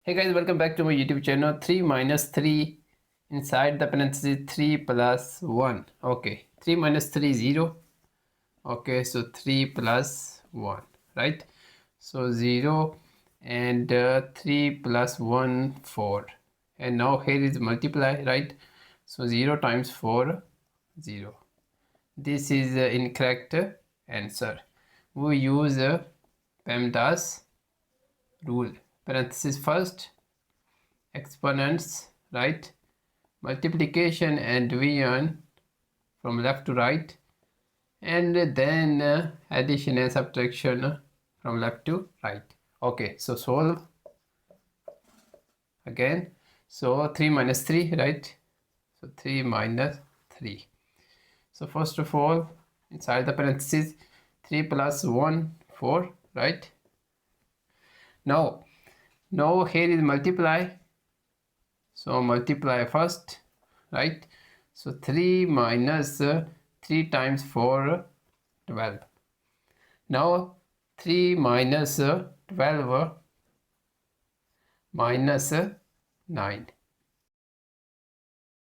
Hey guys, welcome back to my YouTube channel. 3 minus 3 inside the parenthesis 3 plus 1. Okay, 3 minus 3 0. Okay, so 3 plus 1, right? So 0 and 3 plus 1 4. And now here is multiply, right? So 0 times 4 0. This is the incorrect answer. We use PEMDAS rule. Parenthesis first, exponents, right? Multiplication and division from left to right, and then addition and subtraction from left to right. Okay, so solve again. So 3 minus 3, right? So 3 minus 3. So first of all, inside the parentheses 3 plus 1 4, right? Now here is multiply. So multiply first, right? So 3 minus 3 times 4, 12. Now 3 minus 12 minus 9.